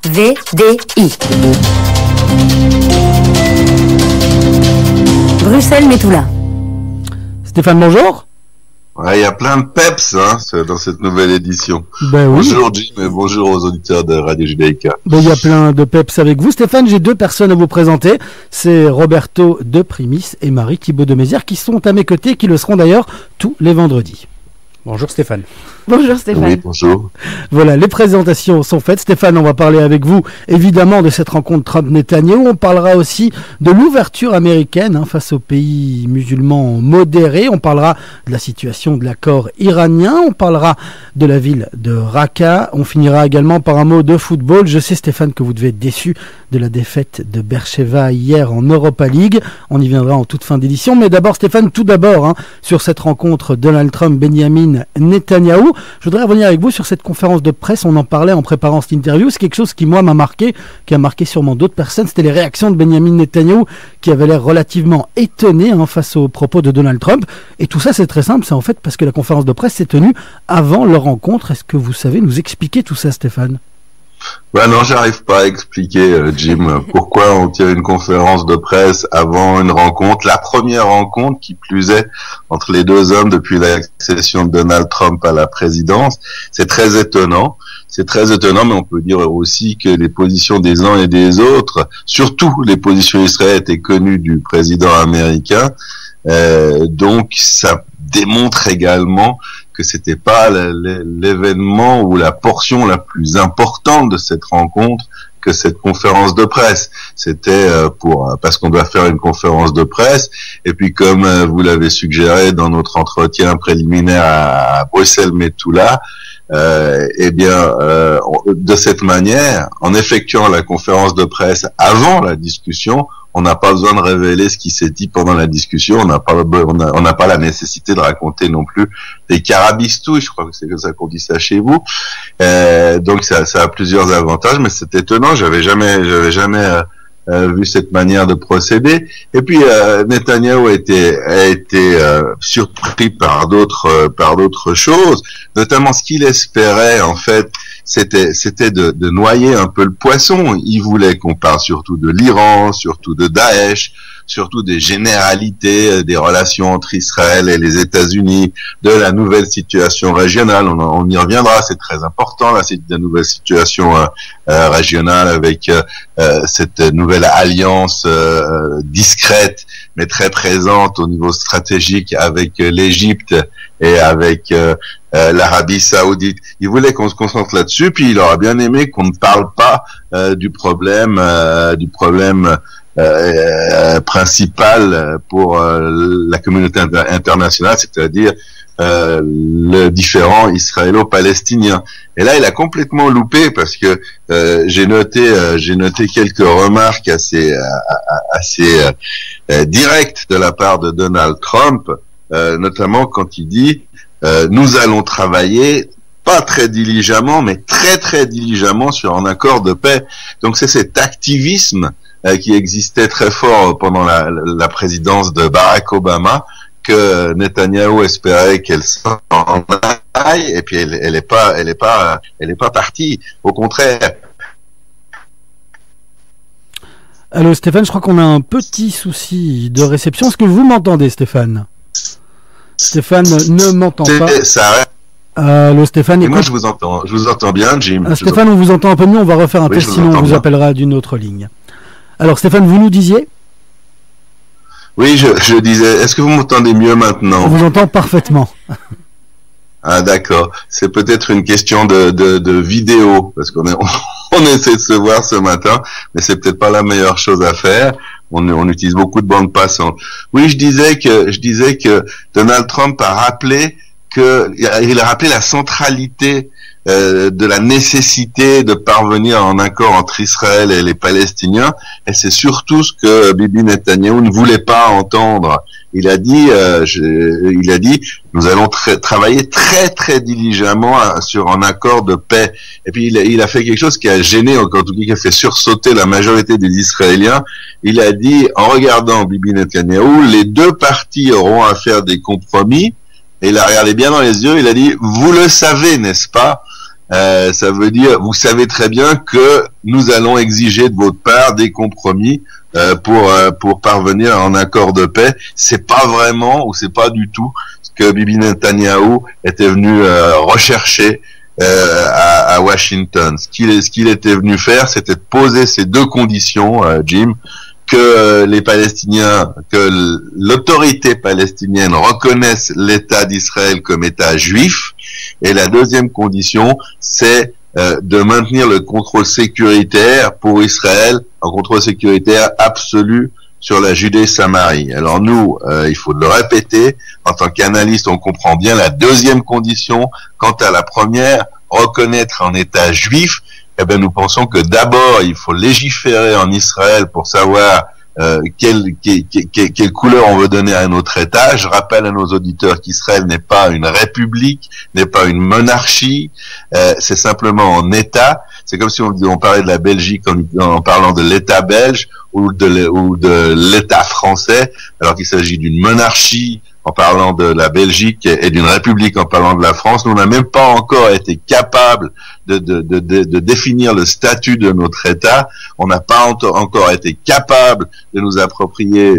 VDI. Bruxelles Metula. Stéphane, bonjour. Ouais, il y a plein de peps dans cette nouvelle édition. Ben oui. Bonjour Jim et bonjour aux auditeurs de Radio Judaïka. Ben, il y a plein de peps avec vous. Stéphane, j'ai deux personnes à vous présenter. C'est Roberto de Primis et Marie Thibault de Mézières qui sont à mes côtés et qui le seront d'ailleurs tous les vendredis. Bonjour Stéphane. Bonjour Stéphane. Oui, bonjour. Voilà, les présentations sont faites. Stéphane, on va parler avec vous évidemment de cette rencontre Trump-Netanyahou. On parlera aussi de l'ouverture américaine face aux pays musulmans modérés. On parlera de la situation de l'accord iranien. On parlera de la ville de Raqqa. On finira également par un mot de football. Je sais Stéphane que vous devez être déçu de la défaite de Beersheva hier en Europa League. On y viendra en toute fin d'édition. Mais d'abord Stéphane, tout d'abord sur cette rencontre Donald Trump-Benjamin Netanyahou. Je voudrais revenir avec vous sur cette conférence de presse. On en parlait en préparant cette interview. C'est quelque chose qui, moi, m'a marqué, qui a marqué sûrement d'autres personnes. C'était les réactions de Benjamin Netanyahou qui avait l'air relativement étonné face aux propos de Donald Trump. Et tout ça, c'est très simple. C'est en fait parce que la conférence de presse s'est tenue avant leur rencontre. Est-ce que vous savez nous expliquer tout ça, Stéphane ? Ben non, j'arrive pas à expliquer, Jim, pourquoi on tient une conférence de presse avant une rencontre, la première rencontre qui plus est entre les deux hommes depuis l'accession de Donald Trump à la présidence. C'est très étonnant. C'est très étonnant, mais on peut dire aussi que les positions des uns et des autres, surtout les positions israéliennes, étaient connues du président américain. Donc, ça démontre également que c'était pas l'événement ou la portion la plus importante de cette rencontre que cette conférence de presse. C'était parce qu'on doit faire une conférence de presse, et puis comme vous l'avez suggéré dans notre entretien préliminaire à Bruxelles Metula, de cette manière, en effectuant la conférence de presse avant la discussion, on n'a pas besoin de révéler ce qui s'est dit pendant la discussion. On n'a pas la nécessité de raconter non plus des carabistouilles. Je crois que c'est comme ça qu'on dit ça chez vous. Donc ça a plusieurs avantages, mais c'est étonnant. J'avais jamais vu cette manière de procéder. Et puis Netanyahou a été surpris par d'autres choses, notamment ce qu'il espérait en fait. C'était de noyer un peu le poisson. Il voulait qu'on parle surtout de l'Iran, surtout de Daesh, surtout des généralités des relations entre Israël et les États-Unis, de la nouvelle situation régionale. On y reviendra, c'est très important là, c'est la nouvelle situation régionale avec cette nouvelle alliance discrète mais très présente au niveau stratégique avec l'Égypte et avec l'Arabie Saoudite. Il voulait qu'on se concentre là-dessus, puis il aurait bien aimé qu'on ne parle pas du problème principal pour la communauté internationale, c'est-à-dire le différend israélo-palestinien. Et là, il a complètement loupé parce que j'ai noté quelques remarques assez directes de la part de Donald Trump, notamment quand il dit nous allons travailler pas très diligemment, mais très très diligemment sur un accord de paix. Donc c'est cet activisme qui existait très fort pendant la présidence de Barack Obama, que Netanyahou espérait qu'elle s'en aille, et puis elle est pas partie. Au contraire. Allô Stéphane, je crois qu'on a un petit souci de réception. Est-ce que vous m'entendez, Stéphane ? Stéphane ne m'entend pas. Ça. Allô Stéphane, écoute. Moi je vous entends bien, Jim. Stéphane, on vous entend un peu mieux, on va refaire un test, sinon on vous appellera d'une autre ligne. Alors Stéphane, vous nous disiez ? Oui, je disais, est-ce que vous m'entendez mieux maintenant ? On vous entend parfaitement. Ah d'accord, c'est peut-être une question de vidéo, parce qu'on essaie de se voir ce matin, mais c'est peut-être pas la meilleure chose à faire. On utilise beaucoup de bandes passantes. Oui, je disais que Donald Trump a rappelé la centralité de la nécessité de parvenir à un accord entre Israël et les Palestiniens, et c'est surtout ce que Bibi Netanyahou ne voulait pas entendre. Il a dit, nous allons travailler très très diligemment sur un accord de paix. Et puis il a fait quelque chose qui a gêné, en tout cas qui a fait sursauter la majorité des Israéliens. Il a dit, en regardant Bibi Netanyahou, les deux parties auront à faire des compromis. Et il a regardé bien dans les yeux, il a dit, vous le savez, n'est-ce pas, Ça veut dire, vous savez très bien que nous allons exiger de votre part des compromis pour parvenir à un accord de paix. C'est pas vraiment, ou c'est pas du tout ce que Bibi Netanyahou était venu rechercher à Washington. Ce qu'il était venu faire, c'était de poser ces deux conditions, Jim, que les Palestiniens, que l'autorité palestinienne reconnaisse l'État d'Israël comme État juif. Et la deuxième condition, c'est de maintenir le contrôle sécuritaire pour Israël, un contrôle sécuritaire absolu sur la Judée-Samarie. Alors nous, il faut le répéter, en tant qu'analyste, on comprend bien la deuxième condition. Quant à la première, reconnaître un État juif, eh bien, nous pensons que d'abord, il faut légiférer en Israël pour savoir quelle couleur on veut donner à notre État. Je rappelle à nos auditeurs qu'Israël n'est pas une république, n'est pas une monarchie, c'est simplement un État. C'est comme si on parlait de la Belgique en parlant de l'État belge ou de l'État français, alors qu'il s'agit d'une monarchie en parlant de la Belgique et d'une république en parlant de la France. Nous n'avons même pas encore été capables de définir le statut de notre État. On n'a pas encore été capable de nous approprier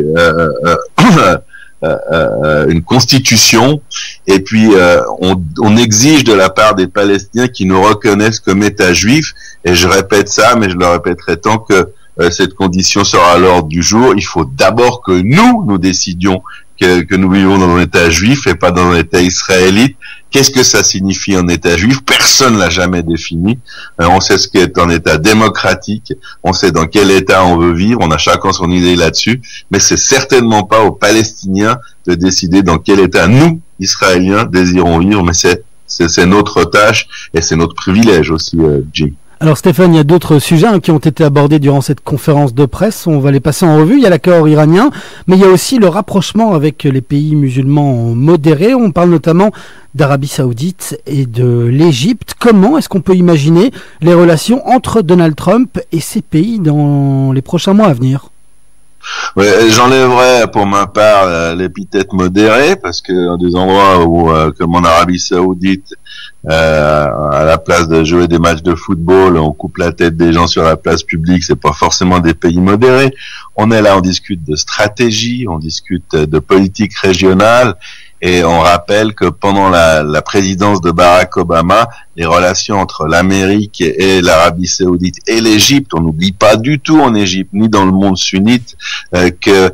une constitution. Et puis on exige de la part des Palestiniens qu'ils nous reconnaissent comme État juif. Et je répète ça, mais je le répéterai tant que cette condition sera à l'ordre du jour. Il faut d'abord que nous décidions que nous vivons dans un État juif et pas dans un État israélite. Qu'est-ce que ça signifie un État juif? Personne l'a jamais défini. On sait ce qu'est un État démocratique, on sait dans quel État on veut vivre, on a chacun son idée là-dessus, mais c'est certainement pas aux Palestiniens de décider dans quel État nous, Israéliens, désirons vivre, mais c'est notre tâche et c'est notre privilège aussi, Jim. Alors Stéphane, il y a d'autres sujets qui ont été abordés durant cette conférence de presse. On va les passer en revue. Il y a l'accord iranien, mais il y a aussi le rapprochement avec les pays musulmans modérés. On parle notamment d'Arabie Saoudite et de l'Égypte. Comment est-ce qu'on peut imaginer les relations entre Donald Trump et ces pays dans les prochains mois à venir ? Ouais, j'enlèverais pour ma part l'épithète modéré, parce que dans des endroits où, comme en Arabie Saoudite, à la place de jouer des matchs de football, on coupe la tête des gens sur la place publique, c'est pas forcément des pays modérés. On est là, on discute de stratégie, on discute de politique régionale, et on rappelle que pendant la présidence de Barack Obama, les relations entre l'Amérique et l'Arabie Saoudite et l'Égypte, on n'oublie pas du tout en Égypte ni dans le monde sunnite que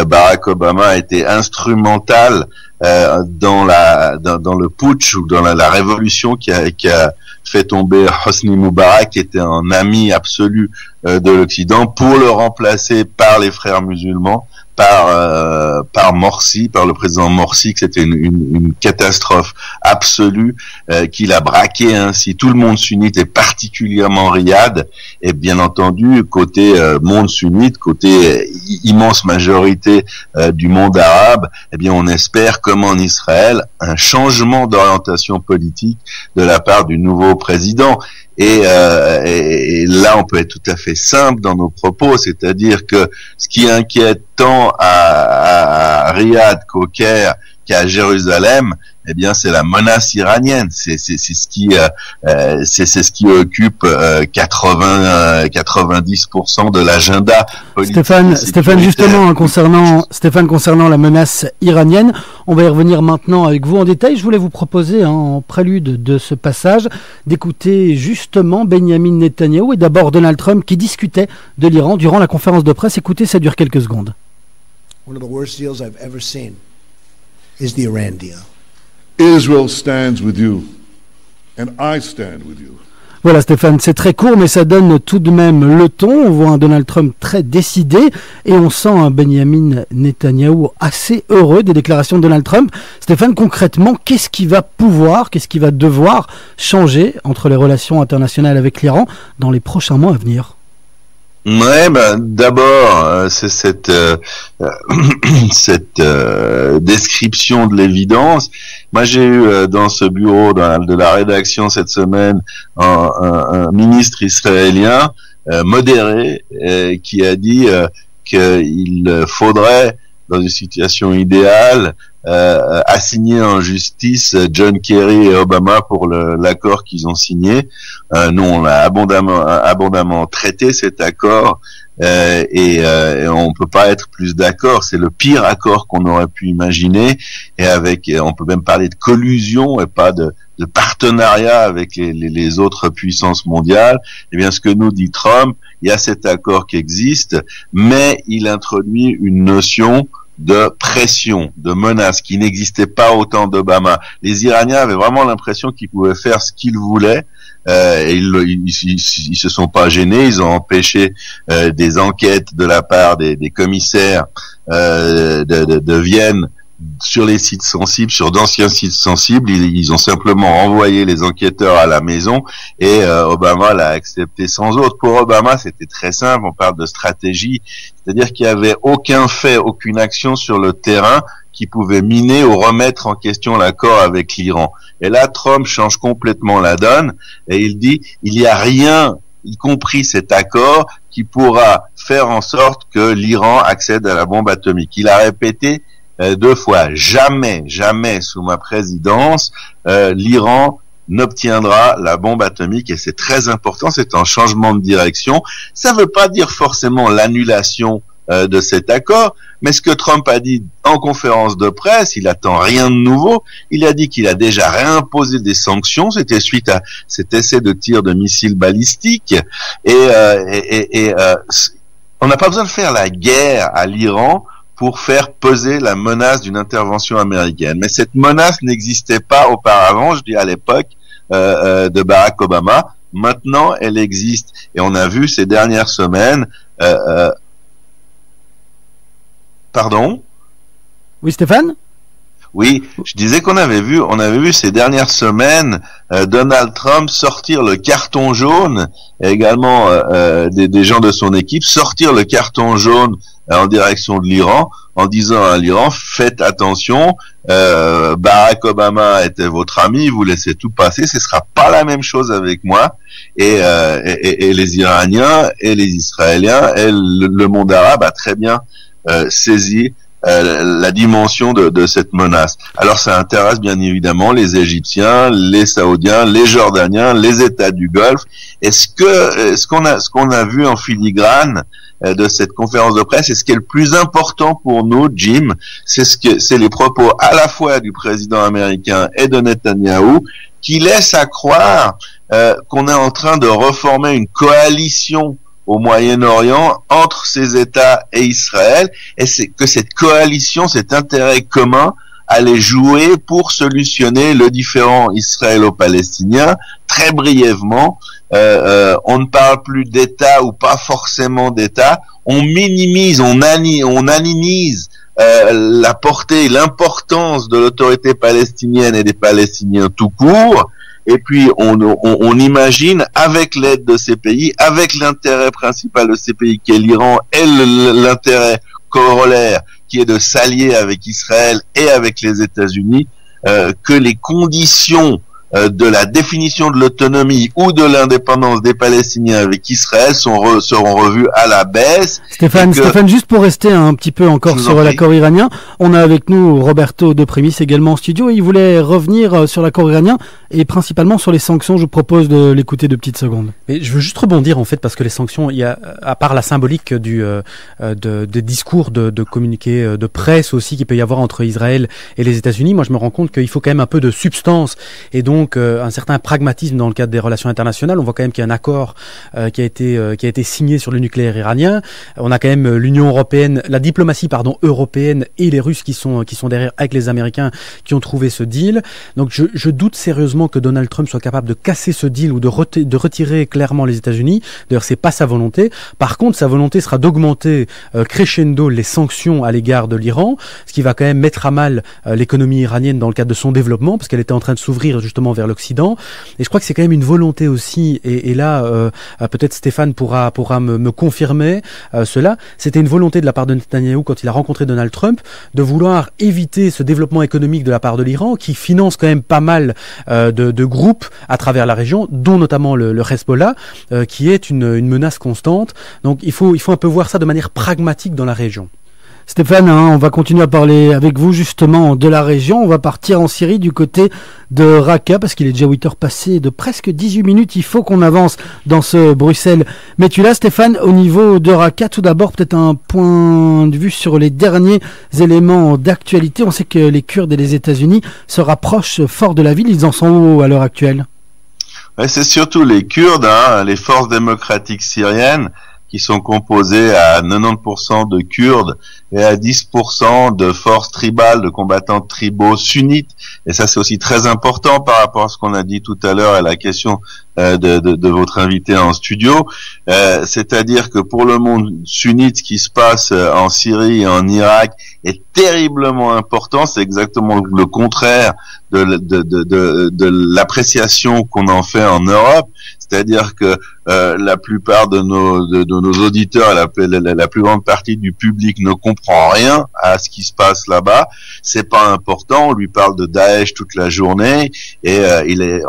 Barack Obama a été instrumental dans le putsch ou dans la révolution qui a fait tomber Hosni Moubarak, qui était un ami absolu de l'Occident, pour le remplacer par les frères musulmans, par Morsi, par le président Morsi, que c'était une catastrophe absolue, qu'il a braqué ainsi tout le monde sunnite et particulièrement Riyad, et bien entendu côté monde sunnite, côté immense majorité du monde arabe, eh bien on espère, comme en Israël, un changement d'orientation politique de la part du nouveau président. Et là, on peut être tout à fait simple dans nos propos, c'est-à-dire que ce qui inquiète tant à Riyad qu'au Caire qu'à Jérusalem, eh bien, c'est la menace iranienne. C'est ce qui occupe 90% de l'agenda politique. Stéphane, justement, concernant la menace iranienne, on va y revenir maintenant avec vous en détail. Je voulais vous proposer, en prélude de ce passage, d'écouter justement Benjamin Netanyahou et d'abord Donald Trump qui discutait de l'Iran durant la conférence de presse. Écoutez, ça dure quelques secondes. One of the worst deals I've ever seen is the Iran deal. Israel stands with you, and I stand with you. Voilà Stéphane, c'est très court mais ça donne tout de même le ton. On voit un Donald Trump très décidé et on sent un Benjamin Netanyahou assez heureux des déclarations de Donald Trump. Stéphane, concrètement, qu'est-ce qui va devoir changer entre les relations internationales avec l'Iran dans les prochains mois à venir ? Ouais, d'abord, c'est cette description de l'évidence. Moi, j'ai eu dans ce bureau de la rédaction cette semaine un ministre israélien modéré qui a dit qu'il faudrait, dans une situation idéale, assigner en justice John Kerry et Obama pour l'accord qu'ils ont signé. Nous, on a abondamment traité cet accord et on peut pas être plus d'accord. C'est le pire accord qu'on aurait pu imaginer, et on peut même parler de collusion et pas de partenariat avec les autres puissances mondiales. Eh bien, ce que nous dit Trump, il y a cet accord qui existe, mais il introduit une notion de pression, de menace qui n'existait pas au temps d'Obama. Les Iraniens avaient vraiment l'impression qu'ils pouvaient faire ce qu'ils voulaient. Et ils se sont pas gênés. Ils ont empêché des enquêtes de la part des commissaires de Vienne sur les sites sensibles, sur d'anciens sites sensibles. Ils ont simplement envoyé les enquêteurs à la maison, et Obama l'a accepté sans autre. Pour Obama, c'était très simple. On parle de stratégie, c'est-à-dire qu'il y avait aucun fait, aucune action sur le terrain qui pouvait miner ou remettre en question l'accord avec l'Iran. Et là, Trump change complètement la donne et il dit il n'y a rien, y compris cet accord, qui pourra faire en sorte que l'Iran accède à la bombe atomique. Il a répété 2 fois, jamais sous ma présidence, l'Iran n'obtiendra la bombe atomique, et c'est très important, c'est un changement de direction. Ça ne veut pas dire forcément l'annulation de cet accord, mais ce que Trump a dit en conférence de presse, il attend rien de nouveau. Il a dit qu'il a déjà réimposé des sanctions, c'était suite à cet essai de tir de missiles balistiques, et on n'a pas besoin de faire la guerre à l'Iran pour faire peser la menace d'une intervention américaine. Mais cette menace n'existait pas auparavant, je dis à l'époque de Barack Obama. Maintenant, elle existe, et on a vu ces dernières semaines. Pardon ? Oui, Stéphane ? Oui, je disais qu'on avait vu ces dernières semaines Donald Trump sortir le carton jaune, et également des gens de son équipe sortir le carton jaune en direction de l'Iran, en disant à l'Iran, faites attention, Barack Obama était votre ami, vous laissez tout passer, ce sera pas la même chose avec moi. Et les Iraniens et les Israéliens et le monde arabe a très bien saisi la dimension de cette menace. Alors ça intéresse bien évidemment les Égyptiens, les Saoudiens, les Jordaniens, les États du Golfe. Ce qu'on a vu en filigrane de cette conférence de presse, et ce qui est le plus important pour nous, Jim, c'est les propos à la fois du président américain et de Netanyahou, qui laissent à croire qu'on est en train de reformer une coalition au Moyen-Orient entre ces États et Israël, et c'est que cette coalition, cet intérêt commun, allait jouer pour solutionner le différend israélo-palestinien. Très brièvement, on ne parle plus d'État ou pas forcément d'État, on minimise, on aninise la portée et l'importance de l'autorité palestinienne et des Palestiniens tout court. Et puis on imagine, avec l'aide de ces pays, avec l'intérêt principal de ces pays qui est l'Iran, et l'intérêt corollaire qui est de s'allier avec Israël et avec les États-Unis, que les conditions de la définition de l'autonomie ou de l'indépendance des Palestiniens avec Israël seront revues à la baisse. Stéphane, juste pour rester un petit peu encore sur l'accord iranien, on a avec nous Roberto De Primis également en studio, et il voulait revenir sur l'accord iranien et principalement sur les sanctions. Je vous propose de l'écouter 2 petites secondes. Mais je veux juste rebondir en fait, parce que les sanctions, il y a, à part la symbolique des discours de communiqués de presse aussi qu'il peut y avoir entre Israël et les États-Unis, moi je me rends compte qu'il faut quand même un peu de substance, et donc un certain pragmatisme dans le cadre des relations internationales. On voit quand même qu'il y a un accord qui a été signé sur le nucléaire iranien. On a quand même l'Union européenne, la diplomatie européenne et les Russes qui sont derrière avec les Américains qui ont trouvé ce deal. Donc je doute sérieusement que Donald Trump soit capable de casser ce deal ou de retirer clairement les États-Unis. D'ailleurs, c'est pas sa volonté. Par contre, sa volonté sera d'augmenter crescendo les sanctions à l'égard de l'Iran, ce qui va quand même mettre à mal l'économie iranienne dans le cadre de son développement, parce qu'elle était en train de s'ouvrir justement vers l'Occident. Et je crois que c'est quand même une volonté aussi, et là peut-être Stéphane pourra me confirmer cela. C'était une volonté de la part de Netanyahou quand il a rencontré Donald Trump de vouloir éviter ce développement économique de la part de l'Iran, qui finance quand même pas mal de groupes à travers la région, dont notamment le Hezbollah, qui est une menace constante. Donc il faut un peu voir ça de manière pragmatique dans la région. Stéphane, on va continuer à parler avec vous justement de la région. On va partir en Syrie du côté de Raqqa parce qu'il est déjà 8h passé de presque 18 minutes. Il faut qu'on avance dans ce Bruxelles. Mais tu l'as, Stéphane, au niveau de Raqqa, tout d'abord peut-être un point de vue sur les derniers éléments d'actualité. On sait que les Kurdes et les États-Unis se rapprochent fort de la ville. Ils en sont où à l'heure actuelle? Ouais, c'est surtout les Kurdes, les forces démocratiques syriennes, qui sont composées à 90% de Kurdes et à 10% de forces tribales, de combattants tribaux sunnites. Et ça, c'est aussi très important par rapport à ce qu'on a dit tout à l'heure à la question de votre invité en studio. C'est-à-dire que pour le monde sunnite, ce qui se passe en Syrie et en Irak est terriblement important. C'est exactement le contraire de l'appréciation qu'on en fait en Europe. C'est-à-dire que la plupart de nos auditeurs, la plus grande partie du public ne comprend rien à ce qui se passe là-bas. C'est pas important. On lui parle de Daesh toute la journée et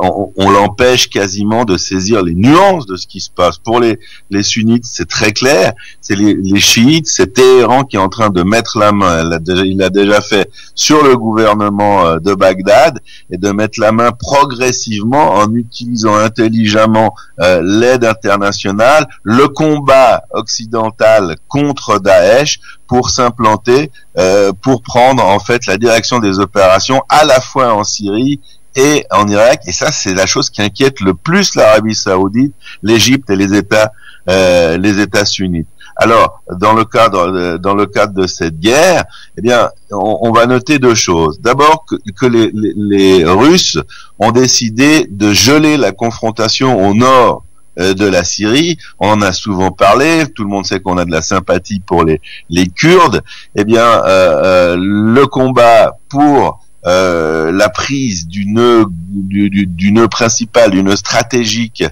on l'empêche quasiment de saisir les nuances de ce qui se passe. Pour les sunnites, c'est très clair. C'est les chiites, c'est Téhéran qui est en train de mettre la main. Il l'a déjà fait sur le gouvernement de Bagdad et de mettre la main progressivement en utilisant intelligemment l'aide internationale, le combat occidental contre Daesh pour s'implanter, pour prendre en fait la direction des opérations à la fois en Syrie et en Irak. Et ça, c'est la chose qui inquiète le plus l'Arabie Saoudite, l'Égypte et les États sunnites. Alors, dans le cadre de cette guerre, eh bien, on va noter deux choses. D'abord, que les Russes ont décidé de geler la confrontation au nord de la Syrie. On en a souvent parlé. Tout le monde sait qu'on a de la sympathie pour les Kurdes. Eh bien, le combat pour la prise du nœud principal, du nœud stratégique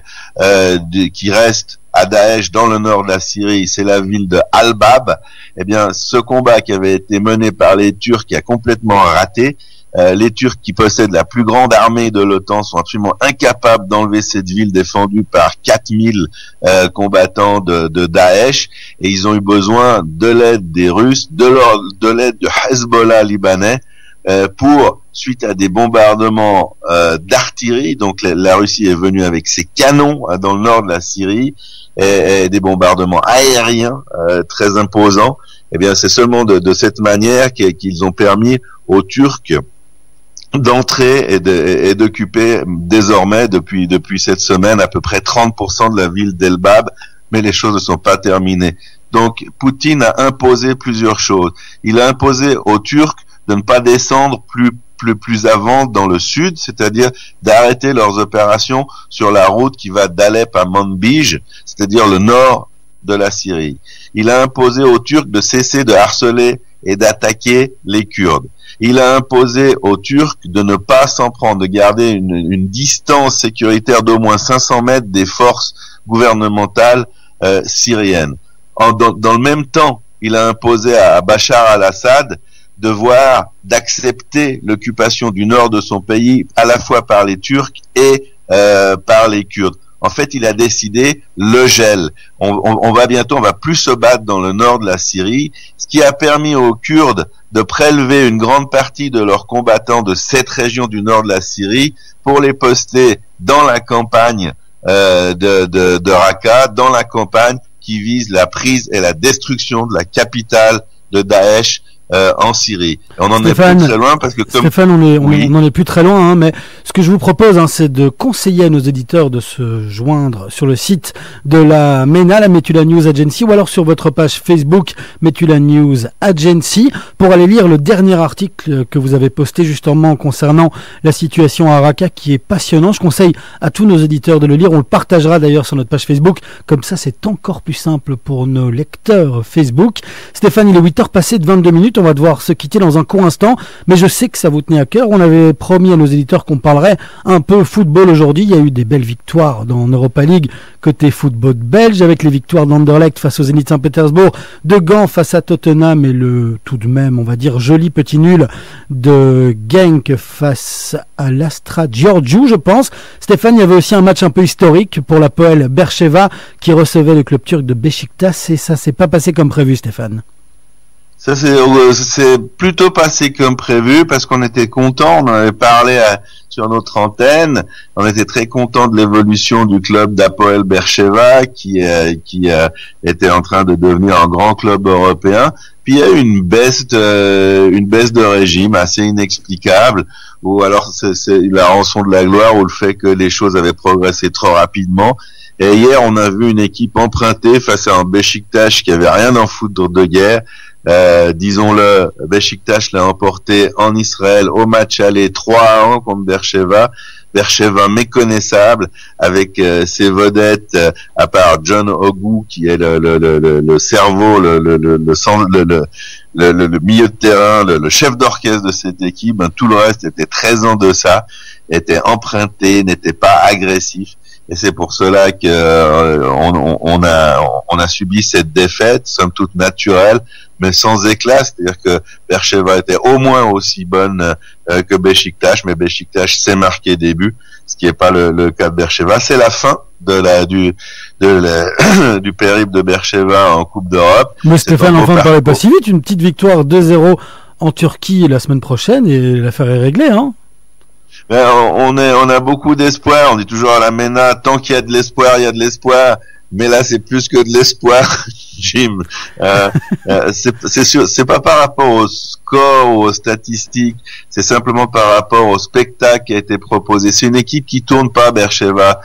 qui reste à Daesh dans le nord de la Syrie, c'est la ville de Al-Bab. Eh bien, ce combat qui avait été mené par les Turcs a complètement raté. Les Turcs, qui possèdent la plus grande armée de l'OTAN, sont absolument incapables d'enlever cette ville défendue par 4000 combattants de Daesh, et ils ont eu besoin de l'aide des Russes, de l'aide du Hezbollah libanais, pour, suite à des bombardements d'artillerie. Donc la Russie est venue avec ses canons dans le nord de la Syrie, et des bombardements aériens très imposants. Eh bien, c'est seulement de cette manière qu'ils ont permis aux Turcs d'entrer et d'occuper désormais depuis cette semaine à peu près 30% de la ville d'El-Bab, mais les choses ne sont pas terminées. Donc Poutine a imposé plusieurs choses. Il a imposé aux Turcs de ne pas descendre plus avant dans le sud, c'est-à-dire d'arrêter leurs opérations sur la route qui va d'Alep à Manbij, c'est-à-dire le nord de la Syrie. Il a imposé aux Turcs de cesser de harceler et d'attaquer les Kurdes. Il a imposé aux Turcs de ne pas s'en prendre, de garder une distance sécuritaire d'au moins 500 mètres des forces gouvernementales syriennes. Dans le même temps, il a imposé à Bachar al-Assad d'accepter l'occupation du nord de son pays, à la fois par les Turcs et par les Kurdes. En fait, il a décidé le gel. On va plus se battre dans le nord de la Syrie, ce qui a permis aux Kurdes de prélever une grande partie de leurs combattants de cette région du nord de la Syrie pour les poster dans la campagne de Raqqa, dans la campagne qui vise la prise et la destruction de la capitale de Daesh en Syrie. Et on en est plus très loin parce que Stéphane, on n'en est plus très loin, mais ce que je vous propose, c'est de conseiller à nos éditeurs de se joindre sur le site de la MENA, la Metula News Agency, ou alors sur votre page Facebook Metula News Agency, pour aller lire le dernier article que vous avez posté justement concernant la situation à Raqqa, qui est passionnant. Je conseille à tous nos éditeurs de le lire. On le partagera d'ailleurs sur notre page Facebook. Comme ça, c'est encore plus simple pour nos lecteurs Facebook. Stéphane, il est 8h passé de 22 minutes. On va devoir se quitter dans un court instant, mais je sais que ça vous tenait à cœur. On avait promis à nos éditeurs qu'on parlerait un peu football aujourd'hui. Il y a eu des belles victoires dans Europa League côté football belge, avec les victoires d'Anderlecht face au Zénith Saint-Pétersbourg, de Gand face à Tottenham, et le tout de même, on va dire, joli petit nul de Genk face à l'Astra Giurgiu, je pense. Stéphane, il y avait aussi un match un peu historique pour la Poel Bercheva qui recevait le club turc de Beşiktaş, et ça s'est pas passé comme prévu, Stéphane. Ça c'est plutôt passé comme prévu parce qu'on était content, on en avait parlé sur notre antenne, on était très content de l'évolution du club d'Hapoel Beersheva qui était en train de devenir un grand club européen. Puis il y a eu une baisse de régime assez inexplicable, ou alors c'est la rançon de la gloire ou le fait que les choses avaient progressé trop rapidement. Et hier, on a vu une équipe empruntée face à un Beşiktaş qui avait rien à foutre de guerre. Disons-le, Beşiktaş l'a emporté en Israël au match aller 3-1 contre Beersheva. Beersheva méconnaissable avec ses vedettes à part John Ogu qui est le cerveau, le milieu de terrain, le chef d'orchestre de cette équipe. Ben, tout le reste était très en deçà, était emprunté, n'était pas agressif. Et c'est pour cela que on a subi cette défaite, somme toute naturelle, mais sans éclat. C'est-à-dire que Beersheva était au moins aussi bonne que Beşiktaş, mais Beşiktaş s'est marqué des buts, ce qui n'est pas le cas de Beersheva. C'est la fin du périple de Beersheva en Coupe d'Europe. Mais Stéphane, enfin, ne parlez pas si vite. Une petite victoire 2-0 en Turquie la semaine prochaine et l'affaire est réglée, hein. Ben, on a beaucoup d'espoir. On dit toujours à la MENA, tant qu'il y a de l'espoir, il y a de l'espoir. Mais là, c'est plus que de l'espoir, Jim. C'est sûr, c'est pas par rapport au score ou aux statistiques, c'est simplement par rapport au spectacle qui a été proposé. C'est une équipe qui tourne pas, Beersheva,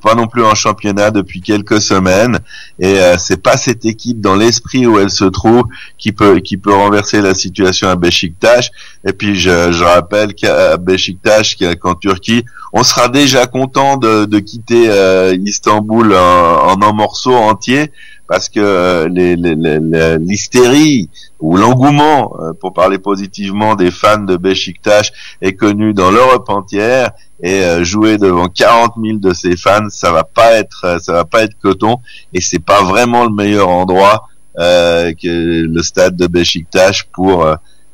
pas non plus en championnat depuis quelques semaines. Et c'est pas cette équipe dans l'esprit où elle se trouve qui peut renverser la situation à Beşiktaş. Et puis je rappelle qu'à Beşiktaş, qu'en Turquie, on sera déjà content de quitter Istanbul en un morceau entier, parce que l'hystérie ou l'engouement, pour parler positivement, des fans de Beşiktaş est connu dans l'Europe entière, et jouer devant 40 000 de ces fans, ça va pas être coton, et c'est pas vraiment le meilleur endroit que le stade de Beşiktaş pour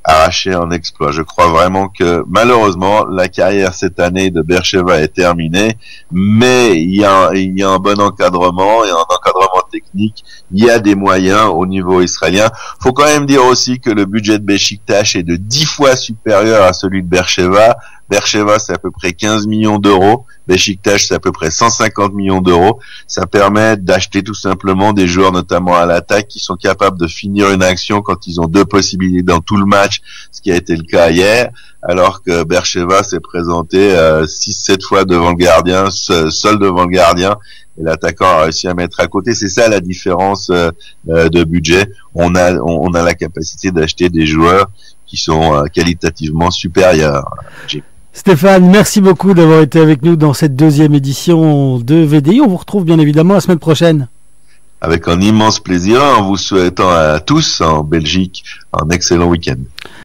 arracher un exploit. Je crois vraiment que malheureusement la carrière cette année de Beersheva est terminée, mais il y a un bon encadrement et un encadrement technique. Il y a des moyens au niveau israélien. Faut quand même dire aussi que le budget de Beşiktaş est de 10 fois supérieur à celui de Beersheva. Beersheva, c'est à peu près 15 millions d'euros. Beşiktaş, c'est à peu près 150 millions d'euros. Ça permet d'acheter tout simplement des joueurs, notamment à l'attaque, qui sont capables de finir une action quand ils ont deux possibilités dans tout le match, ce qui a été le cas hier, alors que Beersheva s'est présenté 6-7 fois devant le gardien, seul devant le gardien, et l'attaquant a réussi à mettre à côté. C'est ça la différence de budget. On a la capacité d'acheter des joueurs qui sont qualitativement supérieurs. Stéphane, merci beaucoup d'avoir été avec nous dans cette deuxième édition de VDI. On vous retrouve bien évidemment la semaine prochaine. Avec un immense plaisir, en vous souhaitant à tous en Belgique un excellent week-end.